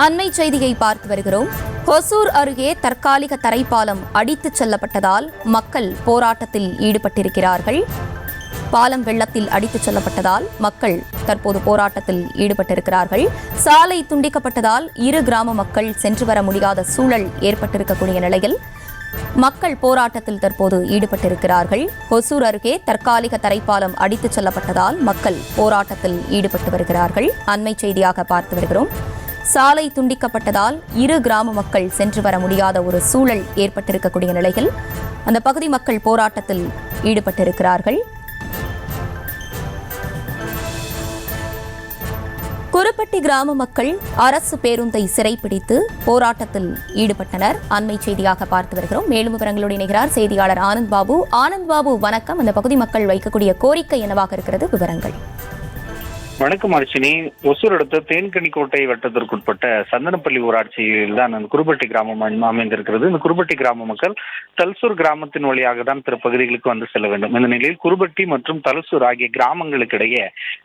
அண்மை செய்தியை பார்த்து வருகிறோம். ஹொசூர் அருகே தற்காலிக தரைப்பாலம் அடித்துச் செல்லப்பட்டதால் மக்கள் போராட்டத்தில் ஈடுபட்டிருக்கிறார்கள். பாலம் வெள்ளத்தில் அடித்துச் செல்லப்பட்டதால் மக்கள் தற்போது போராட்டத்தில் ஈடுபட்டிருக்கிறார்கள். சாலை துண்டிக்கப்பட்டதால் இரு கிராம மக்கள் சென்று வர முடியாத சூழல் ஏற்பட்டிருக்கக்கூடிய நிலையில் மக்கள் போராட்டத்தில் தற்போது ஈடுபட்டிருக்கிறார்கள். ஹொசூர் அருகே தற்காலிக தரைப்பாலம் அடித்துச் செல்லப்பட்டதால் மக்கள் போராட்டத்தில் ஈடுபட்டு வருகிறார்கள். அண்மை செய்தியாக பார்த்து வருகிறோம். சாலை துண்டிக்கப்பட்டதால் இரு கிராம மக்கள் சென்று வர முடியாத ஒரு சூழல் ஏற்பட்டிருக்கக்கூடிய நிலையில் அந்த பகுதி மக்கள் போராட்டத்தில் ஈடுபட்டிருக்கிறார்கள். குருப்பட்டி கிராம மக்கள் அரசு பேருந்தை சிறைப்பிடித்து போராட்டத்தில் ஈடுபட்டனர். அண்மை செய்தியாக பார்த்து வருகிறோம். மேலும் விவரங்களோடு இணைகிறார் செய்தியாளர் ஆனந்த் பாபு. ஆனந்த் பாபு, வணக்கம். அந்த பகுதி மக்கள் வைக்கக்கூடிய கோரிக்கை என்னவாக இருக்கிறது? விவரங்கள். வணக்கம் அர்ச்சினி. ஒசூர் அடுத்த தேன்கனிக்கோட்டை வட்டத்திற்குட்பட்ட சந்தனப்பள்ளி ஊராட்சியில் தான் அந்த குருப்பட்டி கிராமம் அமைந்திருக்கிறது. இந்த குருப்பட்டி கிராம மக்கள் தல்சூர் கிராமத்தின் வழியாக தான் பிற பகுதிகளுக்கு வந்து செல்ல வேண்டும். இந்த நிலையில் குருப்பட்டி மற்றும் தல்சூர் ஆகிய கிராமங்களுக்கு இடையே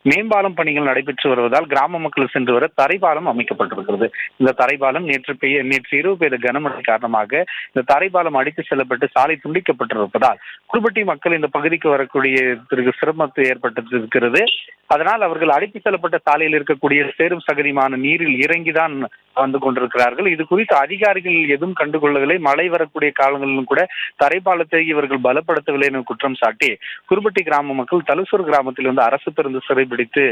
மேம்பாலம் பணிகள் நடைபெற்று வருவதால் கிராம மக்கள் சென்று வர தரைப்பாலம் அமைக்கப்பட்டிருக்கிறது. இந்த தரைப்பாலம் நேற்று இரவு பெய்த கனமழை காரணமாக இந்த தரைப்பாலம் அடித்து செல்லப்பட்டு சாலை துண்டிக்கப்பட்டிருப்பதால் குருப்பட்டி மக்கள் இந்த பகுதிக்கு வரக்கூடிய சிரமத்தை ஏற்பட்டிருக்கிறது. அதனால் அவர்கள் அடித்து செல்லப்பட்ட சாலையில் இருக்கக்கூடிய சேரும் சகதிமான நீரில் இறங்கிதான் வந்து கொண்டிருக்கிறார்கள். இது குறித்து அதிகாரிகள் எதுவும் கண்டுகொள்ளவில்லை. மழை வரக்கூடிய காலங்களிலும் கூட தரைப்பாலத்தை இவர்கள் பலப்படுத்தவில்லை என குற்றம் சாட்டி குருப்பட்டி கிராம மக்கள் தலுசூர் கிராமத்தில் வந்து அரசு பேருந்து சிறைபிடித்து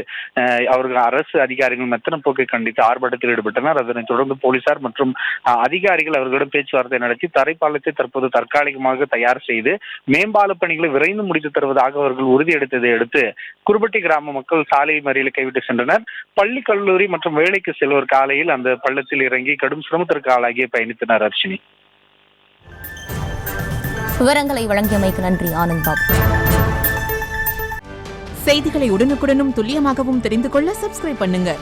அவர்கள் அரசு அதிகாரிகள் மெத்தன போக்கை கண்டித்து ஆர்ப்பாட்டத்தில் ஈடுபட்டனர். அதனைத் தொடர்ந்து போலீசார் மற்றும் அதிகாரிகள் அவர்களிடம் பேச்சுவார்த்தை நடத்தி தரைப்பாலத்தை தற்போது தற்காலிகமாக தயார் செய்து மேம்பால பணிகளை விரைந்து முடித்து தருவதாக அவர்கள் உறுதியளித்ததை அடுத்து குருப்பட்டி கிராம மக்கள் சாலை மறியலை கைவிட்டு சென்றனர். பள்ளி கல்லூரி மற்றும் வேலைக்கு செல்வோர் காலையில் அந்த பள்ளத்தில் இறங்கி கடும் சிரமத்திற்கு ஆளாகி பயணித்தனர். அர்ச்சினி, விவரங்களை வழங்கியமைக்கு நன்றி ஆனந்த் பாபு. செய்திகளை உடனுக்குடனும் துல்லியமாகவும் தெரிந்து கொள்ள சப்ஸ்கிரைப் பண்ணுங்க.